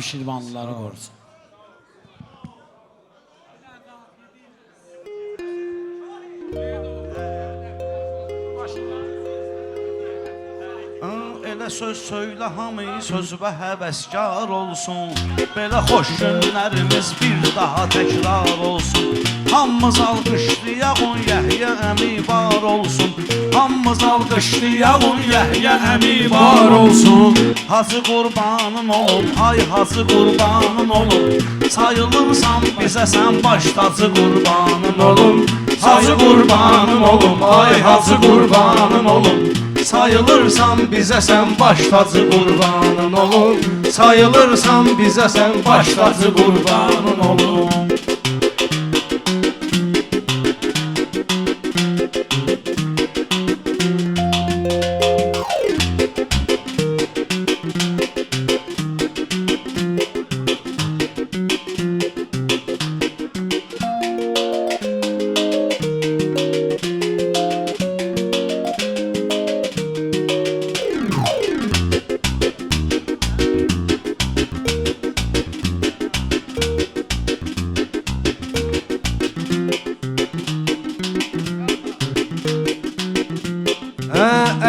Şirvanlıları qorusun. Elə söz söylə hamı sözbə həvəskar olsun. Belə xoş günlərimiz bir daha təkrar olsun. Hamımız alqışlayaq Yəhyə əmi var olsun. Hamımız alqışlayaq Yəhyə əmi var olsun. Hacı qurbanın olum, ay hacı qurbanın olum. Sayılırsan bizə sən baş tacı qurbanın olum. Hacı qurbanın olum, ay hacı qurbanın olum. Sayılırsan bizə sən baş tacı qurbanın olum. Sayılırsan bizə sən baş tacı qurbanın olum.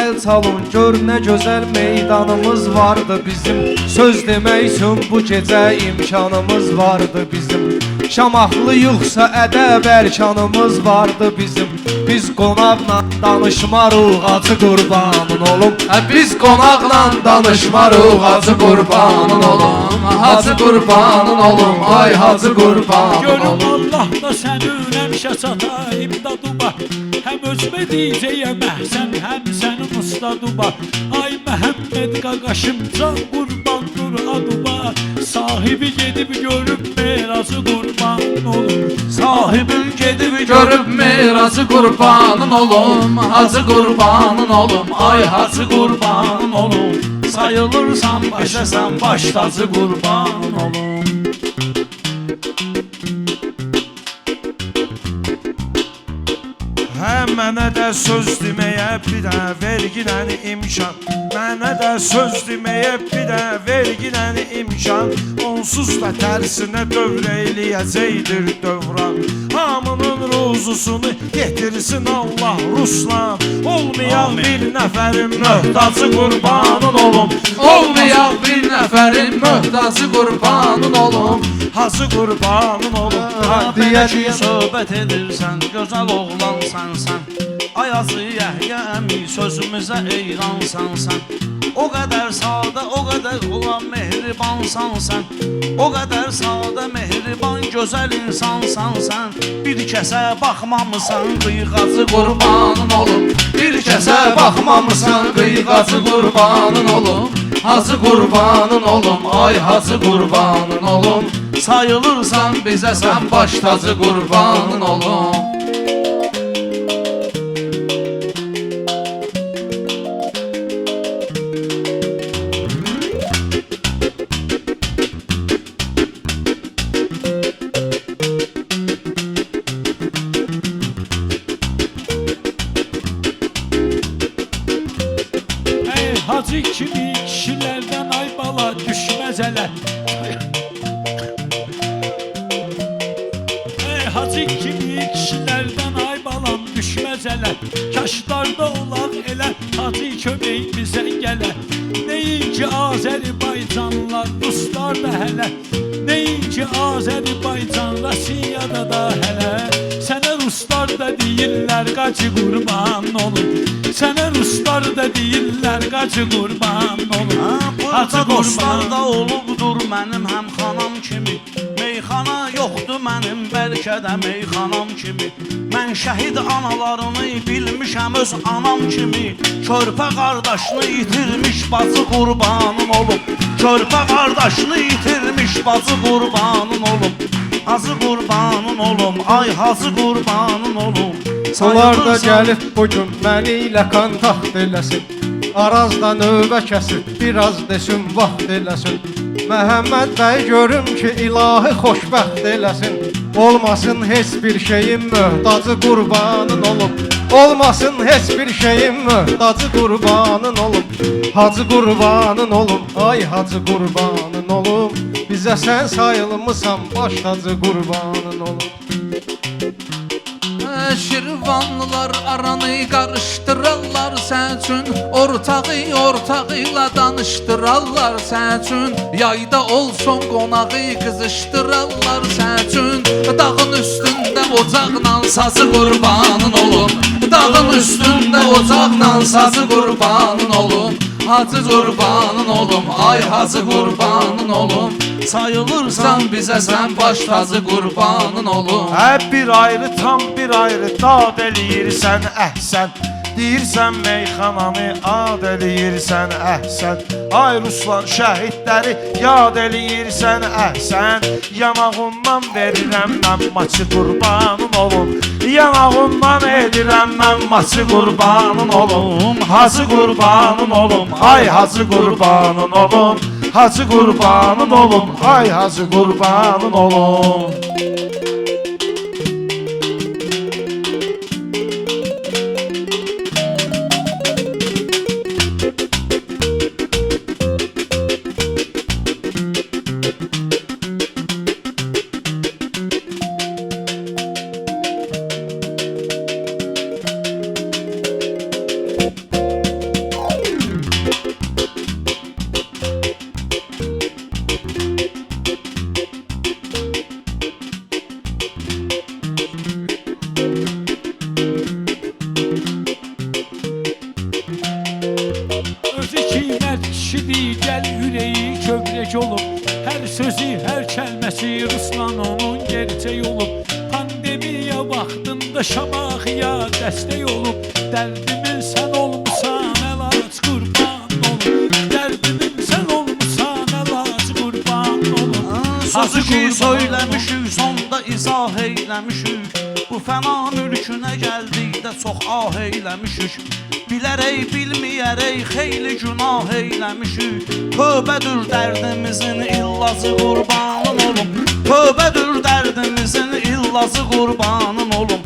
El salon gör nə gözəl meydanımız vardı bizim. Söz demək üçün bu gecə imkanımız vardı bizim. Şamaxlıyıqsa ədəb ərkanımız vardı bizim. Biz qonaqla danışmarıq, hacı qurbanın olum. Biz qonaqla danışmarıq, hacı qurbanın olum. Hacı qurbanın olum, ay hacı qurbanın Görüm olum. Allah da sənin həmişə çata imdadıma. Həm özümə deyəcəyəm əhsən, həm sənin ustadıma. Ay Məhəmməd qaqaşım can qurbandır adıma. Sahibi gedib görüb merası qurbanın olum. Sahibin gedib Görüb mirası qurbanın olum, hacı qurbanın olum, ay hacı qurbanın olum. Sayılırsan bizə sən baş tacı qurbanın olum. Hə mənə də söz deməyə bir də verginən imkan. Mənə də söz deməyə bir də verginən imkan. Onsuz da tərsinə dövr eləyəcəkdir dövran. Hamının ruzusunu yetirsin Allah Ruslan. Olmayan bir nəfərin möhtacı qurbanın olum. Olmayan bir nəfərin möhtacı qurbanın olum. Hacı qurbanın olum. Belə ki söhbət edirsən, gözəl oğlansan sən. Ayazı Yəhyə əmi sözümüzə eyransan sən. O qədər sadə, o qədər olan mehribansan sən. O qədər sadə, mehriban, gözəl insansan sən. Bir kəsə baxmamısan, qıyğacı qurbanın olum. Bir kəsə baxmamısan, qıyğacı qurbanın olum. Hacı qurbanın olum, ay hacı qurbanın olum. Sayılırsan bizə sən baş tacı qurbanın olum. Ey hacı kimi kişilərdən ay bala düşməz ələ. Hacı kimi kişilərdən ay balam düşməz ələ. Kaşlarda olaq elə hacı kömək bizə gələ. Neyinki Azərbaycanlar, Ruslar da hələ. Neyinki Azərbaycan, Rusiyada da hələ. Sənə Ruslar da deyirlər qacı qurban olun. Sənə Ruslar da deyirlər qacı qurban olun. Burada dostlar da olubdur mənim həm xanam kimi. Meyxana yoxdur mənim bəlkə də meyxanam kimi. Mən şəhid analarını bilmişəm öz anam kimi. Körpə qardaşını itirmiş bacı qurbanın olub. Körpə qardaşını itirmiş bacı qurbanın olub. Hacı qurbanın olum, ay hacı qurbanın olum. Onlar da gəlib bugün məni ilə kontakt eləsin. Arazda növbə kəsib, biraz desin vaxt eləsin. Məhəmməd bəy görüm ki, ilahi xoşbəxt eləsin. Olmasın heç bir şeyin möhtacı qurbanın olub. Olmasın heç bir şeyin möhtacı qurbanın olub. Hacı qurbanın olum, ay hacı qurbanın olum. Bizə sən sayılmısan, baş tacı qurbanın olum. Şirvanlılar aranı qarışdırarlar sən üçün, ortağı ilə danışdırarlar sən üçün, yayda olsun qonağı qızışdırarlar sən üçün. Dağın üstündə ocaqla sazı qurbanın olum, dağın üstündə ocaqla sazı qurbanın olum. Hacı qurbanın olum, ay hacı qurbanın olum. Sayılırsan bizə sən baş tacı qurbanın olum. Bir ayrı tam bir ayrı dad eləyirsən əhsən, deyirsən meyxananı ad eləyirsən əhsən. Ay Ruslan şəhidləri yad eləyirsən əhsən. Yanağından verirəm mən maçı qurbanın olum, yanağından edirəm mən maçı qurbanın olum. Hacı qurbanın olum, ay hacı qurbanın olum. Hacı qurbanın olum, ay hacı qurbanın olum. Kişidir, gəl ürəyi kövrək olub. Hər sözü, hər kəlməsi Ruslan onun gerçək olub. Pandemiya vaxtında Şamaxıya dəstək olub. Dərdimin sən olmusan, əlac qurban olub. Dərdimin sən olmusan, əlac qurban olub. Sözü ki söyləmişük, sonda izah eyləmişük. Bu fəna mülkünə gəldikdə çox ah eyləmişik. Bilərək, bilməyərək xeyli günah eyləmişik. Tövbədir dərdimizin illacı qurbanın olum. Tövbədir dərdimizin illacı qurbanın olum.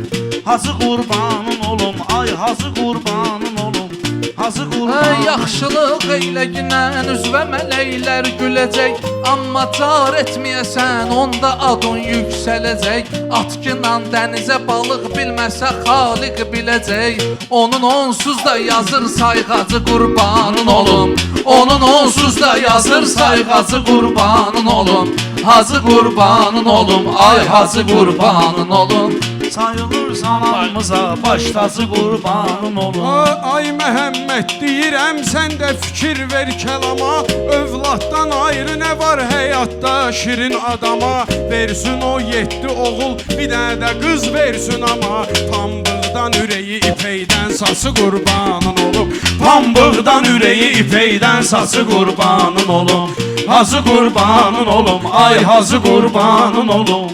Hacı qurbanın olum, ay hacı qurbanın olum. Hacı qurbanın. Yaxşılıq eyləginən üzvə mələklər güləcək. Amma car etməyəsən, onda adın yüksələcək. Atqınan dənizə balıq bilməsə xaliq biləcək. Onun onsuz da yazır sayğacı qurbanın olum. Onun onsuz da yazır sayğacı qurbanın olum. Hacı qurbanın olum, ay hacı qurbanın olum. Sayılırsan almıza, baş tacı qurbanın olum. Ay Məhəmməd deyirəm, sən də fikir ver kəlama. Övladdan ayrı nə var həyatda şirin adama. Versin o 7 oğul, bir dənə də qız versin ama. Pambıqdan ürəyi ipəkdən sası qurbanın olub. Pambıqdan ürəyi ipəkdən saçı qurbanın olum. Hacı qurbanın olum, ay hacı qurbanın olum.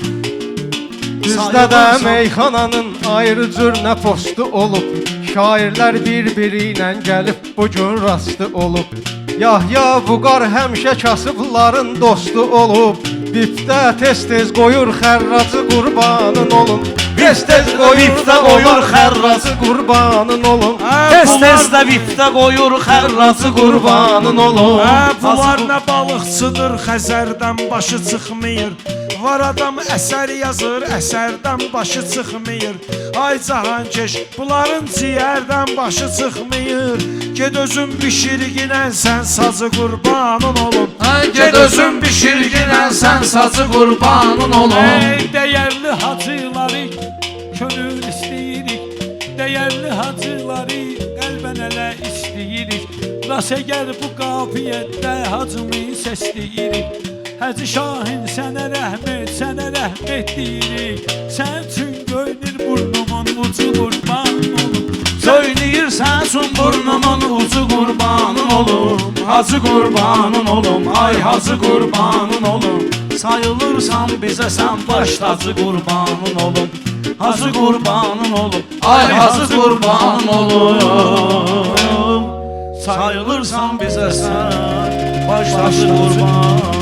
Bizdə də meyxananın ayrı cür nə postu olub. Şairlər bir-biri ilə gəlib bu gün rastı olub. Yahya Vüqar həmişə kasıbların dostu olub. Bipdə tez-tez qoyur xərracı qurbanın olum. Tez-tez Vipdə qoyur xərracı qurbanın olum. Tez-tez də vipdə qoyur xərracı qurbanın olum. Bunlar nə balıqçıdır, Xəzərdən başı çıxmır. Var adam əsər yazır, əsərdən başı çıxmır. Ay Cahankeş, bunların ciyərdən başı çıxmır. Ged özün bişirginən sən sazı qurbanın olum. Ged özün bişirginən sən sazı qurbanın olum. Ey dəyərli hacıları könül istəyirik. Dəyərli hacıları qəlbən ələ istəyirik. Ras əgər bu qafiyyətdə hacımı səsləyirik. Hacı Şahin sənə rəhmət, sənə rəhmət deyirik. Sən üçün göynür burnumun ucu qurbanın olum. Söyləyirsən sun burnumun ucu qurbanın olum. Hacı qurbanın olum, ay hacı qurbanın olum. Sayılırsan bizə sən baş tacı qurbanın olum. Hacı qurbanın olum, ay hacı qurbanın olum. Sayılırsan bizə sən baş tacı qurbanın